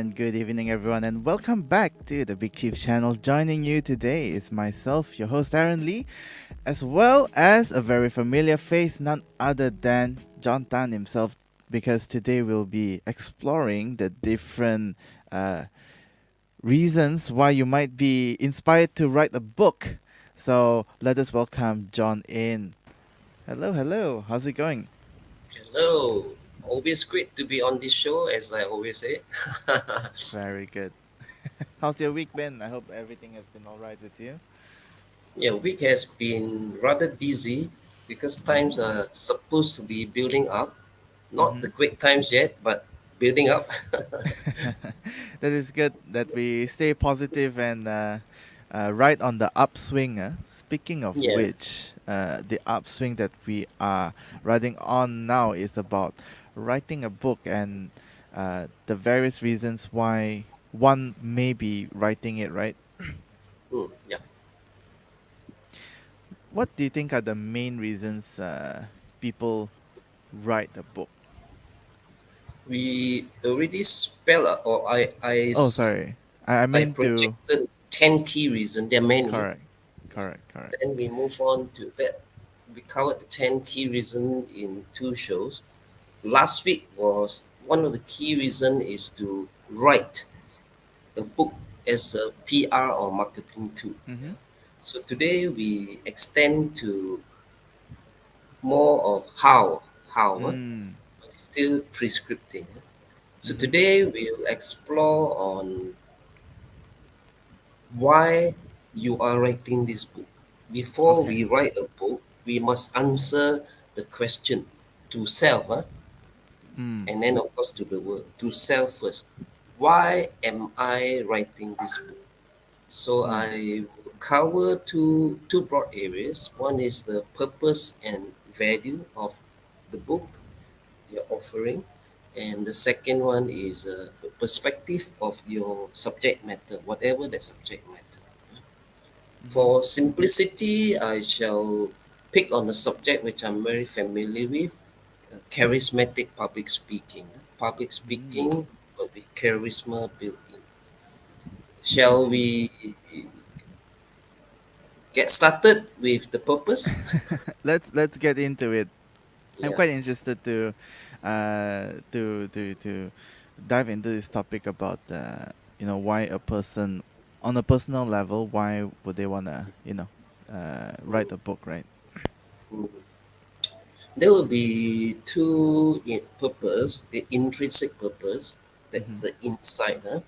and good evening, everyone, and welcome back to the Big Chief channel. Joining you today is myself, your host Aaron Lee, as well as a very familiar face, none other than Jon Tan himself, because today we'll be exploring the different uh, reasons why you might be inspired to write a book. So let us welcome John in. Hello, hello. How's it going? Hello. Always great to be on this show, as I always say. Very good. How's your week been? I hope everything has been all right with you. Yeah, week has been rather busy because times Mm. are supposed to be building up. Not Mm-hmm. the great times yet, but building up. That is good that we stay positive and right on the upswing. Speaking of Yeah. which, the upswing that we are riding on now is about writing a book and the various reasons why one may be writing it, right? Yeah. What do you think are the main reasons people write a book? We already spell out, or Oh, sorry. I I meant to. projected 10 key reasons. There are many. Correct. Yeah. Correct. Correct. Then we move on to that. We covered the 10 key reasons in two shows. Last week was one of the key reason is to write a book as a PR or marketing tool. Mm-hmm. Yeah. So today we extend to more of how, Mm. but it's still prescriptive. So Mm-hmm. today we'll explore on why you are writing this book. Before Okay. we write a book, we must answer the question to self, Mm. and then of course to the world, to self first. Why am I writing this book? So Mm. I will cover two broad areas. One is the purpose and value of the book you're offering, and the second one is the perspective of your subject matter, whatever the subject matter. Mm-hmm. For simplicity, I shall pick on a subject which I'm very familiar with, charismatic public speaking. Public Mm. speaking, but with charisma built in. I Shall see. we get started with the purpose? Let's get into it. I'm Yeah. quite interested to dive into this topic about why a person on a personal level, why would they wanna write a book, right? Mm. There will be two purpose, the intrinsic purpose, that's Mm-hmm. the inside,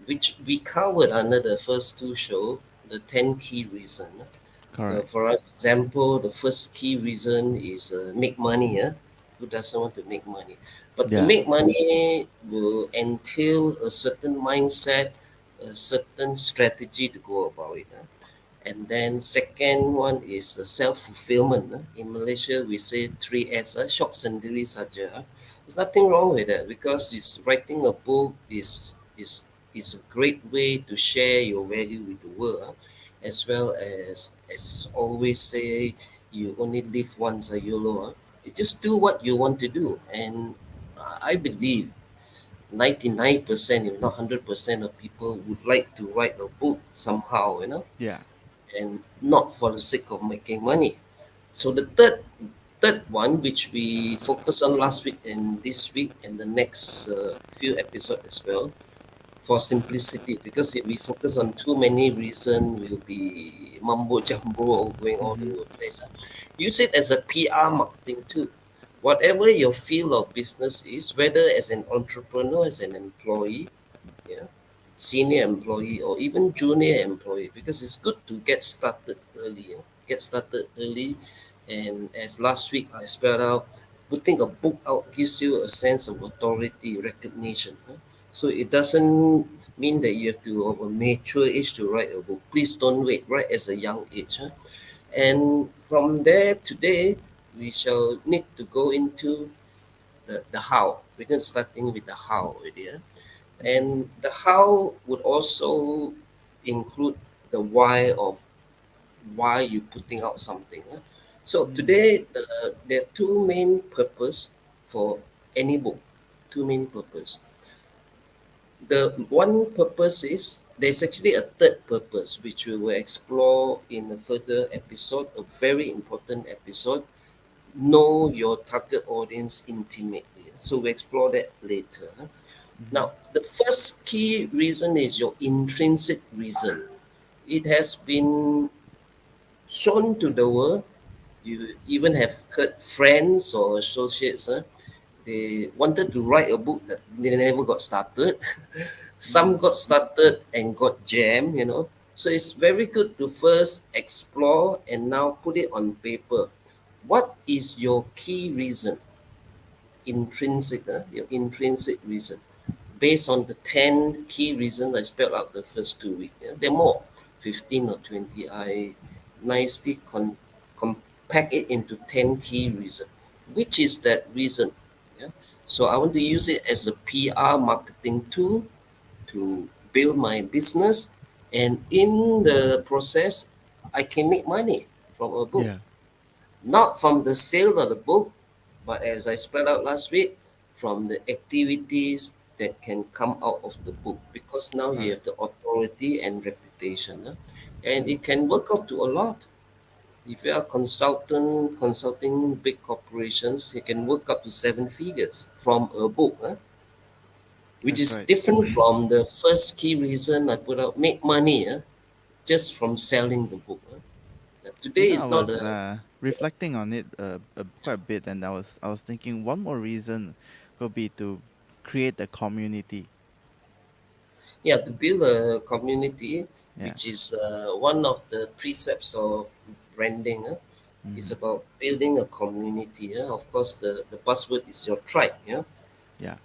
which we covered under the first two show, the 10 key reason. Correct. For example, the first key reason is make money. Who doesn't want to make money? But to Yeah. make money will entail a certain mindset, a certain strategy to go about it. And then second one is self-fulfillment. In Malaysia, we say 3S, short sendiri saja. There's nothing wrong with that because it's writing a book is a great way to share your value with the world, as well as it's always say, you only live once, a YOLO. You just do what you want to do, and I believe 99%, if not 100% of people would like to write a book somehow, Yeah. and not for the sake of making money. So the third one, which we focused on last week and this week and the next few episodes as well, for simplicity, because if we focus on too many reasons, we'll be mumbo jumbo or going all Mm-hmm. over the place. Use it as a PR marketing tool. Whatever your field of business is, whether as an entrepreneur, as an employee, yeah, senior employee or even junior employee, because it's good to get started early. Get started early, and as last week I spelled out, putting a book out gives you a sense of authority, recognition. So it doesn't mean that you have to have a mature age to write a book. Please don't wait. Write as a young age. And from there today, we shall need to go into the how. We're going to starting with the how already. Mm-hmm. And the how would also include the why of why you putting out something. So Mm. today there are two main purpose for any book. Two main purpose. The one purpose is there's actually a third purpose which we will explore in a further episode, a very important episode. Know your target audience intimately. So we explore that later. Mm-hmm. Now, the first key reason is your intrinsic reason. It has been shown to the world. You even have heard friends or associates, they wanted to write a book that they never got started. Some Mm. got started and got jammed, So it's very good to first explore and now put it on paper. What is your key reason? Your intrinsic reason. Based on the 10 key reasons I spelled out the first 2 weeks. Yeah? There are more, 15 or 20. I nicely compact it into 10 key reasons. Which is that reason? Yeah? So I want to use it as a PR marketing tool to build my business. And in the process, I can make money from a book. Yeah. Not from the sale of the book, but as I spelled out last week, from the activities that can come out of the book. Because now you Right. have the authority and reputation. And it can work out to a lot. If you are a consultant consulting big corporations, you can work up to 7 figures from a book, which That's is right. different from the first key reason I put out, make money just from selling the book. You Today know, I is not was a reflecting on it quite a bit, and I was thinking one more reason could be to create a community. yeah, to build a community, Yeah. which is one of the precepts of branding. It's Mm-hmm. about building a community. Of course, the buzzword is your tribe. Yeah, Yeah.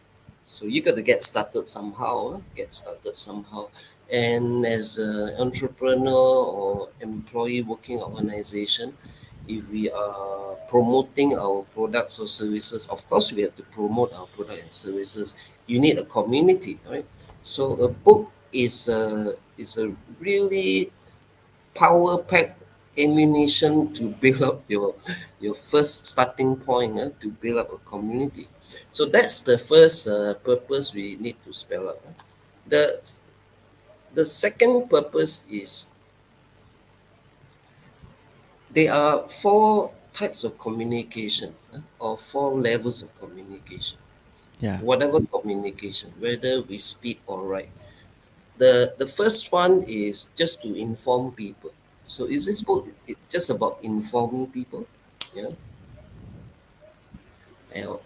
so you got to get started somehow. Get started somehow. And as an entrepreneur or employee working organization, if we are promoting our products or services, of course we have to promote our product and services. You need a community, right? So a book is a really power packed ammunition to build up your first starting point, to build up a community. So that's the first purpose we need to spell out. The second purpose is there are four types of communication, or four levels of communication. Yeah. Whatever communication, whether we speak or write. The first one is just to inform people. So is this book just about informing people? Yeah.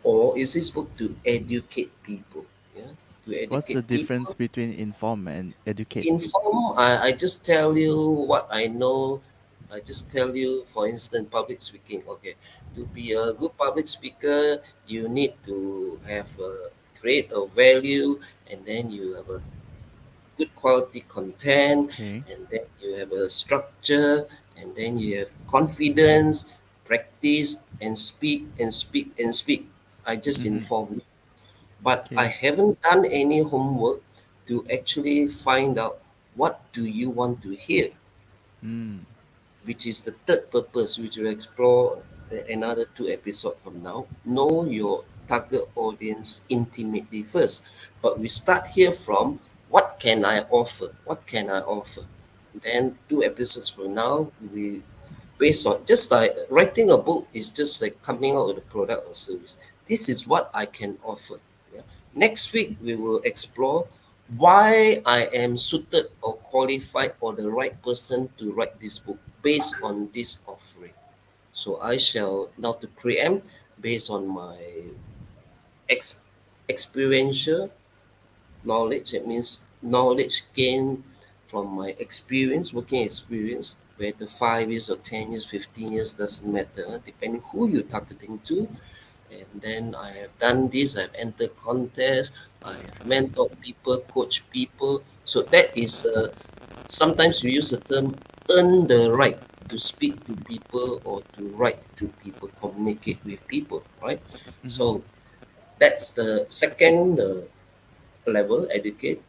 Or is this book to educate people? Yeah. To What's the educate difference people. between inform and educate? Inform, I just tell you what I know. I just tell you, for instance, public speaking. Okay, to be a good public speaker, you need to have create a value, and then you have a good quality content, Okay. and then you have a structure, and then you have confidence, practice, and speak and speak and speak. I just Mm-hmm. inform you, but I Okay. haven't done any homework to actually find out what do you want to hear, Mm. which is the third purpose, which we'll explore another 2 episodes from now. Know your target audience intimately first. But we start here from what can I offer? What can I offer? Then 2 episodes from now, we based on just like writing a book is just like coming out with a product or service. This is what I can offer. Yeah? Next week we will explore why I am suited or qualified or the right person to write this book based on this offering. So I shall now to preempt based on my ex- experiential knowledge. It means knowledge gained from my experience, working experience, whether 5 years or 10 years, 15 years, doesn't matter, depending who you're targeting to. And then I have done this, I've entered contests, I have mentored people, coached people. So that is, sometimes we use the term earn the right to speak to people or to write to people, communicate with people, right? Mm-hmm. So that's the second level, educate.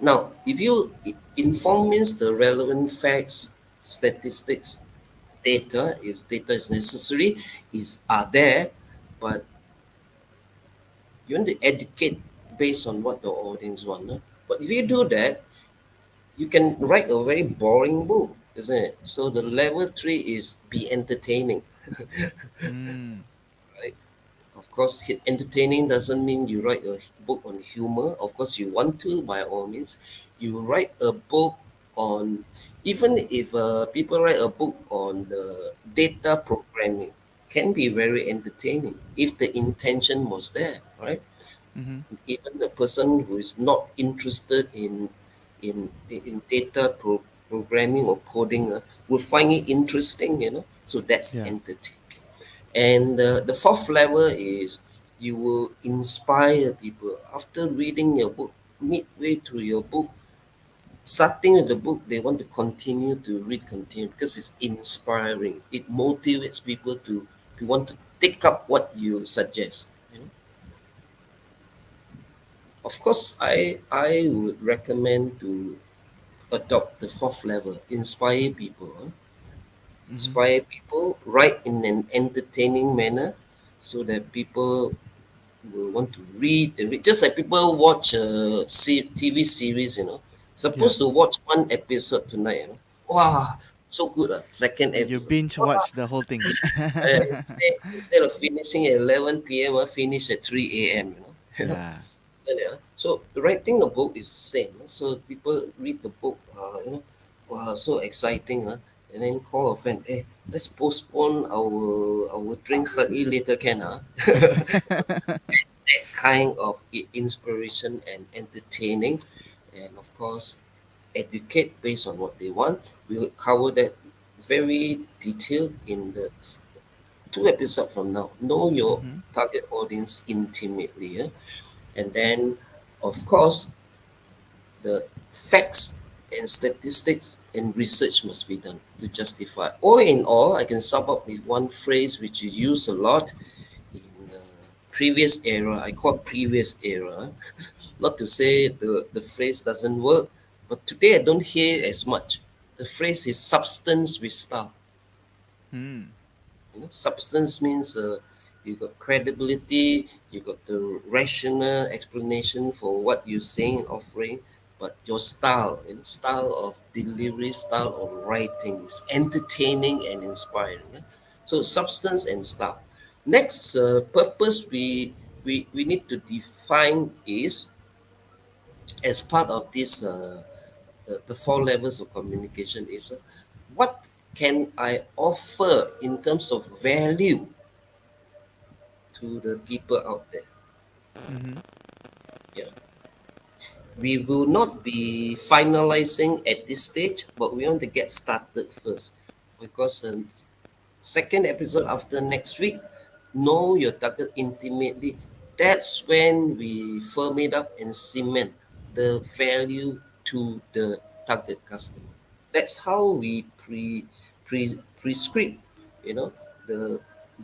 Now, if you inform means the relevant facts, statistics, data, if data is necessary, is are there, but you want to educate based on what the audience want. No? But if you do that, you can write a very boring book, isn't it? So the level three is be entertaining. Mm. Right? Of course, entertaining doesn't mean you write a book on humor. Of course, you want to, by all means. You write a book on, even if people write a book on the data programming, can be very entertaining if the intention was there, right? Mm-hmm. Even the person who is not interested in data programming or coding will find it interesting, so that's Yeah. entertaining. And the fourth level is you will inspire people after reading your book, midway through your book, starting with the book, they want to continue to read, continue, because it's inspiring. It motivates people to want to take up what you suggest. Of course, I would recommend to adopt the fourth level, inspire people. Mm-hmm. Inspire people, write in an entertaining manner, so that people will want to read and read. Just like people watch a TV series, Yeah. supposed to watch one episode tonight. Wow, so good. Second You episode. binge Wow. watch the whole thing. Instead of finishing at 11 p.m., I finish at 3 a.m. Yeah. So, yeah. So writing a book is the same. So people read the book, wow, so exciting, and then call a friend, hey, let's postpone our drink slightly later, can, that kind of inspiration and entertaining, and of course, educate based on what they want. We will cover that very detailed in the two episodes from now. Know your Mm-hmm. target audience intimately, and then, of course, the facts and statistics and research must be done to justify. All in all, I can sum up with one phrase which you use a lot in previous era. I call previous era. Not to say the phrase doesn't work, but today I don't hear as much. The phrase is substance with style. Mm. Substance means you got credibility, you got the rational explanation for what you're saying and offering, but your style, style of delivery, style of writing is entertaining and inspiring. So substance and style. Next purpose we need to define is, as part of this the four levels of communication is, what can I offer in terms of value to the people out there. Mm-hmm. Yeah, we will not be finalizing at this stage, but we want to get started first, because second episode after next week, know your target intimately. That's when we firm it up and cement the value to the target customer. That's how we prescribe, you know, the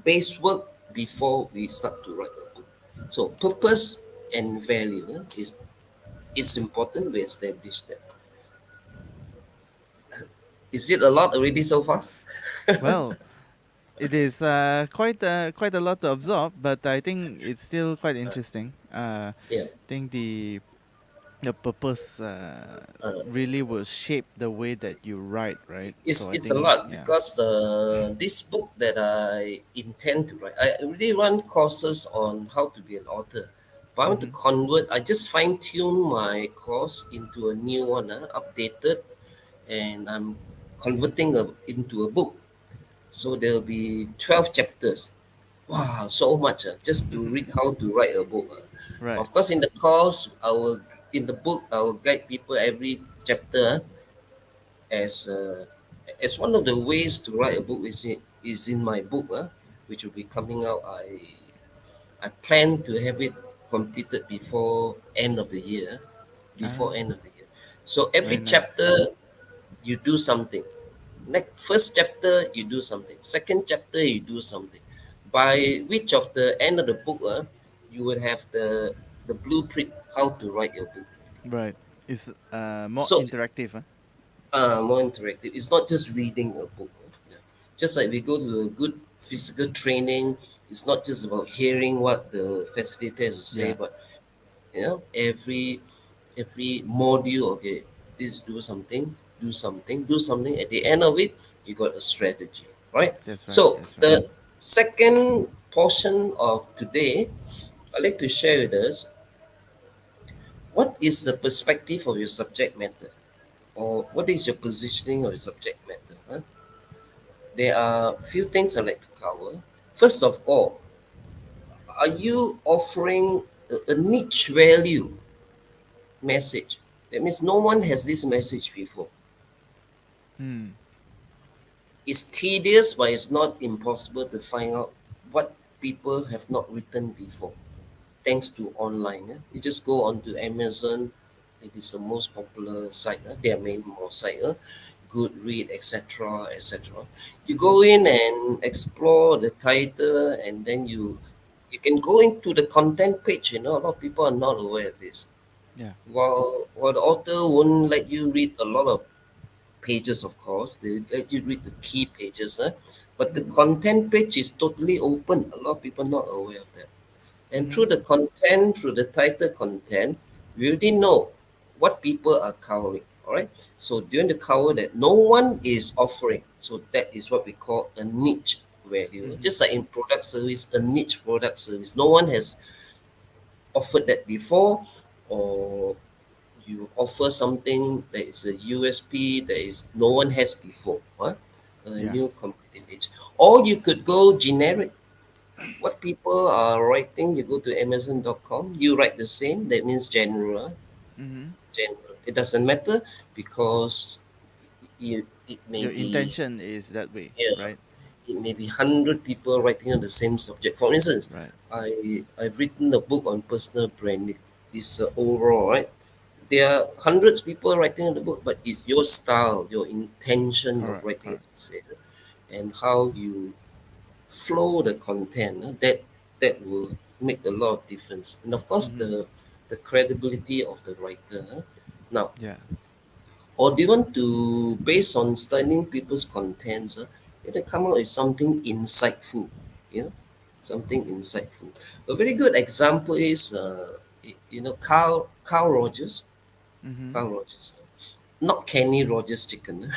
base work before we start to write a book. So purpose and value, is important. We establish that. Is it a lot already so far? Well, it is quite a lot to absorb, but I think it's still quite interesting. Yeah. Think the purpose Uh, really will shape the way that you write, right? So I it's a think, lot, yeah. because this book that I intend to write, I really run courses on how to be an author. But I want to Mm-hmm. convert. I just fine tune my course into a new one, updated, and I'm converting into a book. So there'll be 12 chapters. Wow, so much just to read how to write a book. Right. Of course, in the course, in the book, I will guide people every chapter, as one of the ways to write a book is in my book, which will be coming out. I plan to have it completed before end of the year. Before Ah, end of the year. So every very nice. chapter you do something. Next first chapter you do something. Second chapter you do something. By which of the end of the book, you will have the blueprint how to write your book. Right. It's more So interactive, huh? more interactive. It's not just reading a book. Yeah. Just like we go to a good physical training, it's not just about hearing what the facilitators say, Yeah. but Every module, okay, this do something, do something, do something. At the end of it, you got a strategy, right? That's right. So That's right. the second portion of today, I'd like to share with us what is the perspective of your subject matter, or what is your positioning of your subject matter. Huh? There are few things I'd like to cover. First of all, are you offering a niche value message? That means no one has this message before. Hmm. It's tedious, but it's not impossible to find out what people have not written before, thanks to online. You just go onto Amazon, it is the most popular site. There are many more sites, Goodread, etc., etc. You Mm-hmm. go in and explore the title, and then you can go into the content page. A lot of people are not aware of this. Yeah. While the author won't let you read a lot of pages, of course. They let you read the key pages, but the content page is totally open. A lot of people not aware of that. And Mm-hmm. through the content, through the title content, we already know what people are covering. All right. So during the cover that no one is offering. So that is what we call a niche value. Mm-hmm. Just like in product service, a niche product service. No one has offered that before, or you offer something that is a USP that is no one has before, a Yeah. new competitive edge. Or you could go generic. What people are writing, you go to Amazon.com, you write the same. That means general. Mm-hmm. General. It doesn't matter because it may Your be, intention is that way, yeah, right? it may be 100 people writing on the same subject. For instance, Right. I've written a book on personal branding. It's overall, right? There are hundreds of people writing in the book, but it's your style, your intention of Correct. writing Correct. it, and how you flow the content, that will make a lot of difference. And of course, Mm-hmm. the credibility of the writer. Now, Yeah. or do you want to, based on studying people's contents, come out with something insightful, you know, something insightful. A very good example is, Carl Rogers. Mm-hmm. Carl Rogers. Not Kenny Rogers chicken.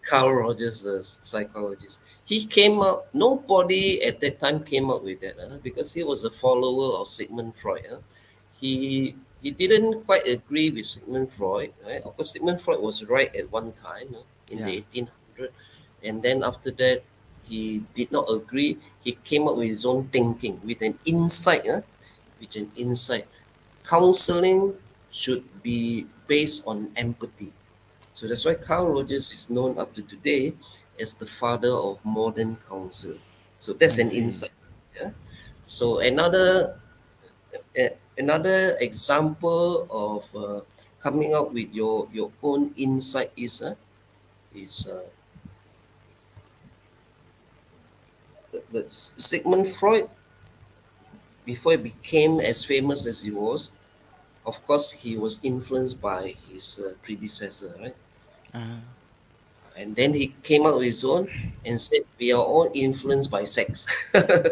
Carl Rogers, the psychologist. He came up. Nobody at that time came up with that, because he was a follower of Sigmund Freud. He didn't quite agree with Sigmund Freud. Right? Of course, Sigmund Freud was right at one time, in the Yeah. 1800s, and then after that, he did not agree. He came up with his own thinking, with an insight. With an insight, counseling should be based on empathy. So that's why Carl Rogers is known up to today as the father of modern counsel. So that's I an see. insight. Yeah. So another example of coming out with your own insight is the Sigmund Freud. Before he became as famous as he was, of course he was influenced by his predecessor, right? Uh, And then he came out with his own and said we are all influenced by sex. What a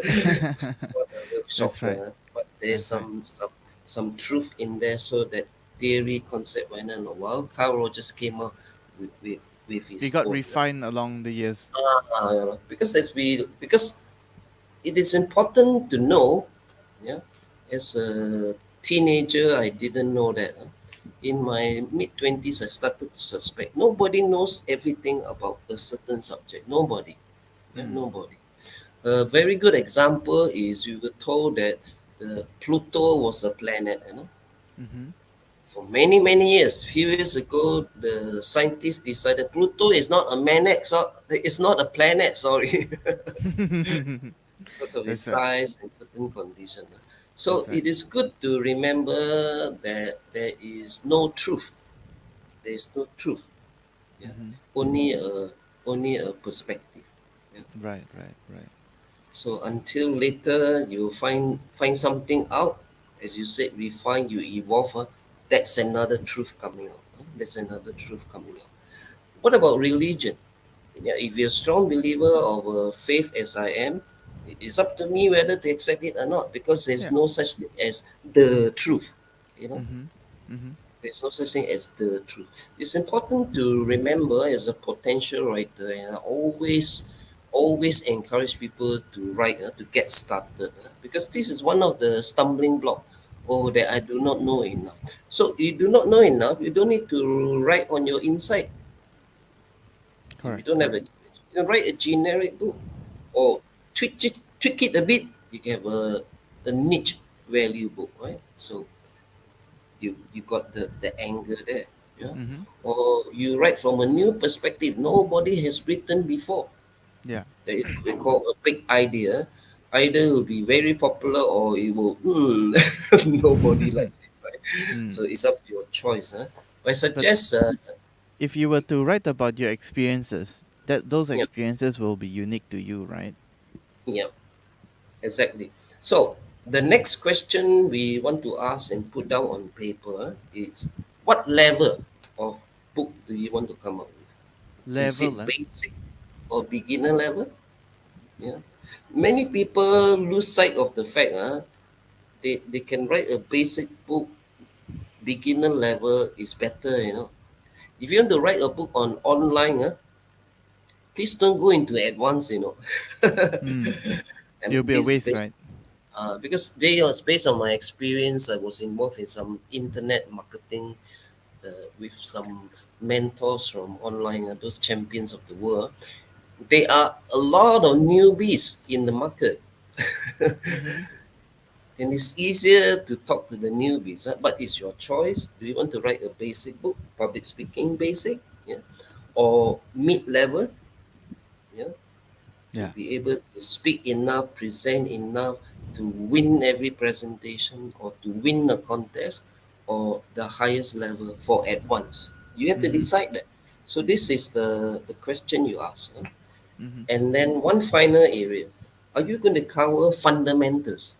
real that's right. shocker! But there's That's right. some truth in there, so that theory concept went on a while. Carl Rogers came out with It his got own. refined along the years. Because it is important to know, yeah. As a teenager, I didn't know that. In my mid 20s, I started to suspect nobody knows everything about a certain subject. Nobody, yeah, Mm. nobody. A very good example is we were told that Pluto was a planet. Mm-hmm. For many many years, few years ago, the scientists decided Pluto is not a planet. So it's not a planet. Sorry, because of its that's right. size and certain conditions. So That's right. it is good to remember that there is no truth. There is no truth. Yeah, Mm-hmm. only a perspective. Yeah. Right. Right. Right. So until later you find something out, as you said, refine, you evolve. That's another truth coming out. That's another truth coming out. What about religion? Yeah, if you're a strong believer of faith as I am, It's up to me whether to accept it or not, because there's Yeah. no such thing as the truth. You know, Mm-hmm. Mm-hmm. there's no such thing as the truth. It's important to remember as a potential writer, and I always encourage people to write, to get started, because this is one of the stumbling block. Oh, that I do not know enough. So you do not know enough. You don't need to write on your inside. If you Correct. don't have Correct. a, you can write a generic book, or tweak it a bit. You can have a niche value book, right? So you got the angle there, yeah. Mm-hmm. Or you write from a new perspective nobody has written before. Yeah. That is what we call a big idea. Either it will be very popular, or it will nobody likes it, right? Mm. So it's up to your choice, huh? I But suggest if you were to write about your experiences, that those yeah, experiences will be unique to you, right? yeah, exactly. So the next question we want to ask and put down on paper is, what level of book do you want to come up with? Is it Level, basic or beginner level? Yeah. Many people lose sight of the fact, they can write a basic book, beginner level is better, you know. If you want to write a book on online, please don't go into advanced, you know. mm. I It'll mean, be a this is waste, based, right? because they was based on my experience. I was involved in some internet marketing with some mentors from online, those champions of the world. There are a lot of newbies in the market. Mm-hmm. And it's easier to talk to the newbies, but it's your choice. Do you want to write a basic book, public speaking basic, yeah, or mid level, yeah, to Yeah. be able to speak enough, present enough to win every presentation, or to win a contest, or the highest level for at once. You have to Mm-hmm. decide that. So this is the question you ask, Mm-hmm. and then one final area: are you going to cover fundamentals?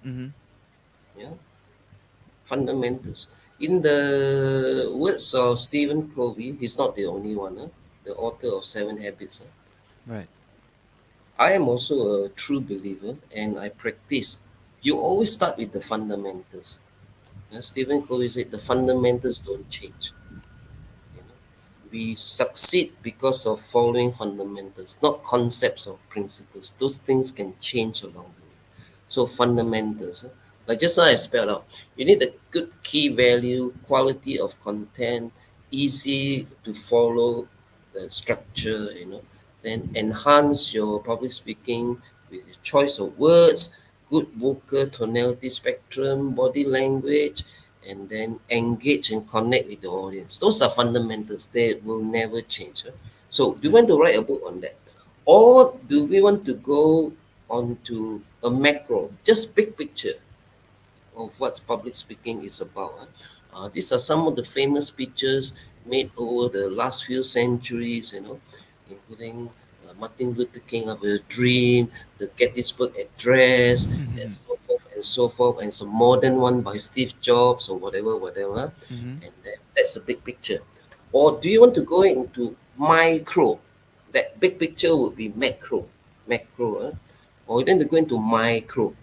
Mm-hmm. Yeah, fundamentals. In the words of Stephen Covey, he's not the only one, the author of Seven Habits. Right. I am also a true believer, and I practice. You always start with the fundamentals. Stephen Covey said the fundamentals don't change. You know? We succeed because of following fundamentals, not concepts or principles. Those things can change along the way. So fundamentals, like just now I spelled out, you need a good key value, quality of content, easy to follow the structure, then enhance your public speaking with your choice of words, good vocal tonality spectrum, body language, and then engage and connect with the audience. Those are fundamentals. They will never change. So do you Yeah. want to write a book on that? Or do we want to go onto a macro, just big picture of what public speaking is about? These are some of the famous speeches made over the last few centuries, including Martin Luther King of a Dream, the Gettysburg Address, and so forth and so forth, and some modern one by Steve Jobs or whatever. Mm-hmm. And that's a big picture. Or do you want to go into micro? That big picture would be macro. Or then to go into micro,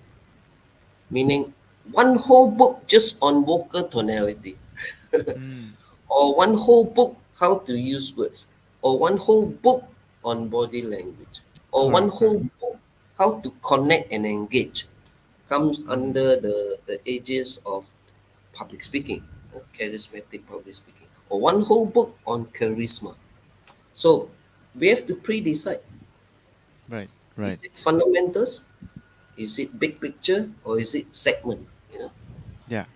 meaning one whole book just on vocal tonality, Mm. or one whole book how to use words, or one whole book on body language, or one Correct. Correct. whole book how to connect and engage, comes Mm. under the aegis of public speaking, charismatic public speaking, or one whole book on charisma. So we have to pre-decide: Right. Right. is it fundamentals, is it big picture, or is it segment? Yeah.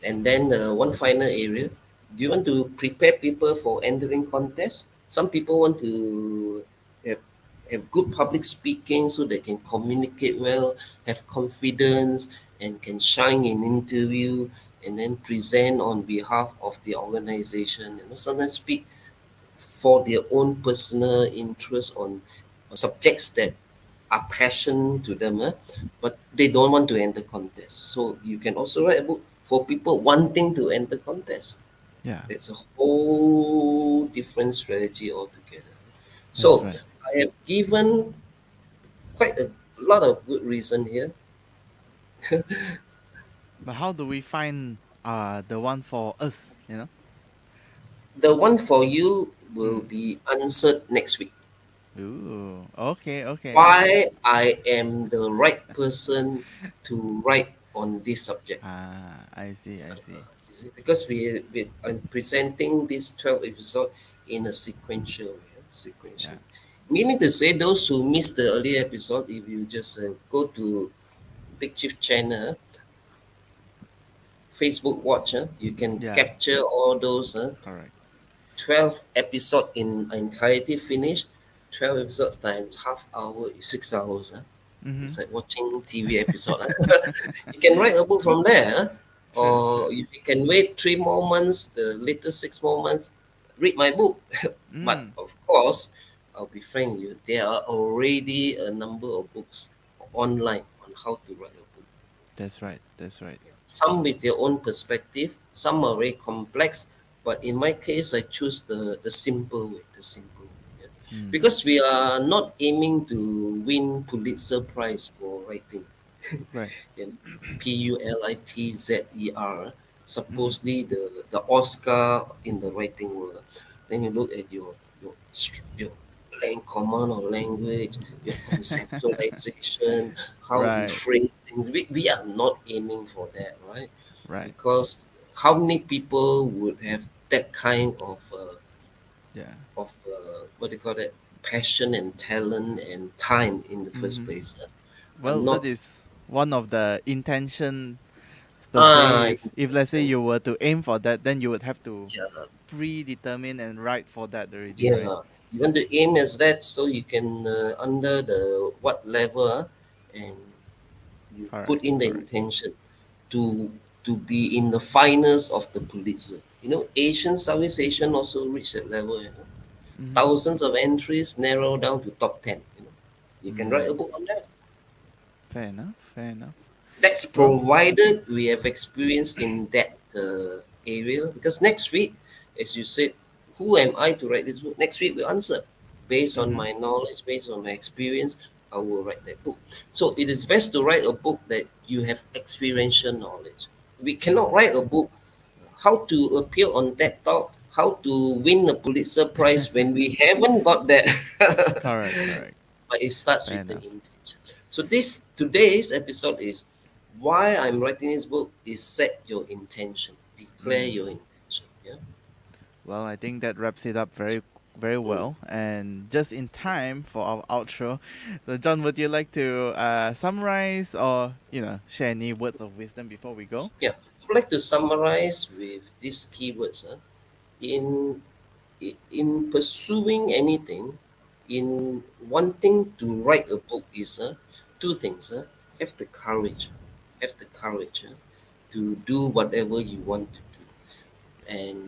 And then one final area: do you want to prepare people for entering contests? Some people want to have, have good public speaking so they can communicate well, have confidence, and can shine in interview, and then present on behalf of the organization. Sometimes speak for their own personal interest on subjects that are passion to them, but they don't want to enter contest. So you can also write a book for people wanting to enter contest. Yeah. It's a whole different strategy altogether. That's So right. I have given quite a lot of good reason here. But how do we find the one for us? You know. The one for you will Mm. be answered next week. Ooh. Okay. Okay. Okay. Why I am the right person to write on this subject. Ah, I see. I see. You see, because I'm presenting this 12 episode in a sequential way, sequential. Yeah. Meaning to say, those who missed the earlier episode, if you just go to Big Chief channel, Facebook watch, you can Yeah. capture all those Correct. 12 episode in entirety finish. 12 episodes times half hour is 6 hours. Mm-hmm. It's like watching TV episode. You can write a book from there. True. Or True. if you can wait 3 more months, the later 6 more months, read my book. But Mm. of course, I'll be frank with you, there are already a number of books online on how to write a book. That's right. That's right. Some with their own perspective, some are very complex, but in my case, I choose the simple way, the simple way. Yeah. Mm. Because we are not aiming to win Pulitzer Prize for writing. Right. Yeah. Pulitzer, Mm-hmm. supposedly the Oscar in the writing world. Then you look at your command of language, your conceptualization, how you Right. phrase things. We are not aiming for that, right? Right. Because how many people would have that kind Yeah. what do you call it, passion and talent and time in the first Mm-hmm. place? I'm Well, that not. is one of the intention per se. If let's say Intention. you were to aim for that, then you would have to Yeah, predetermine and write for that already, right? yeah. You want to aim as that so you can under the what level, and you Correct. put in the Correct. intention to be in the finals of the Pulitzer. Asian Southeast Asian also reach that level. Mm-hmm. Thousands of entries narrow down to top 10. You can write a Mm. book on that. Fair enough. Fair enough. That's Well. provided we have experience in that area. Because next week, as you said, who am I to write this book? Next week we'll answer. Based on Mm-hmm. my knowledge, based on my experience, I will write that book. So it is best to write a book that you have experiential knowledge. We cannot Mm. write a book how to appear on TED Talk, how to win a Pulitzer Prize when we haven't got that. Correct. Correct. But it starts Fair with the enough. intention. So this today's episode is why I'm writing this book is set your intention, declare Mm. your intention. Yeah. Well, I think that wraps it up very, very Mm. well, and just in time for our outro. So, John, would you like to summarize or share any words of wisdom before we go? Yeah. I would like to summarize with these keywords. In in pursuing anything, in wanting to write a book is two things. Have the courage, to do whatever you want to do, and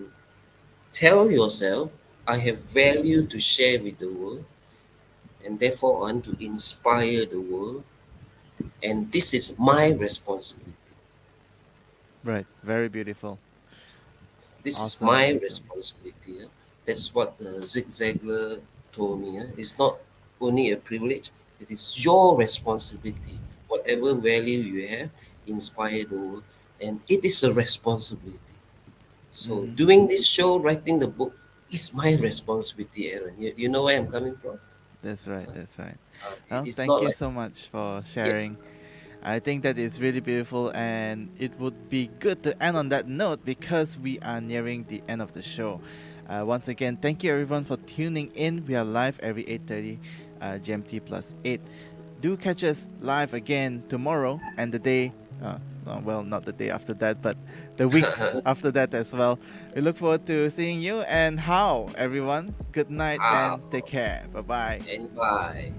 tell yourself, I have value to share with the world, and therefore I want to inspire the world, and this is my responsibility. Right. Very beautiful. This is Awesome. my Awesome. responsibility. That's what Zig Ziglar told me. It's not only a privilege, it is your responsibility. Whatever value you have, inspire the world, and it is a responsibility. So, Mm-hmm. doing this show, writing the book, is my responsibility, Aaron. You know where I'm coming from? That's right. That's right. Well, It's thank not you like, so much for yeah. sharing. I think that is really beautiful, and it would be good to end on that note because we are nearing the end of the show. Once again, thank you everyone for tuning in. We are live every 8:30 GMT plus 8. Do catch us live again tomorrow and the day. Well, not the day after that, but the week after that as well. We look forward to seeing you and how everyone. Good night How and take care. Bye bye. and why.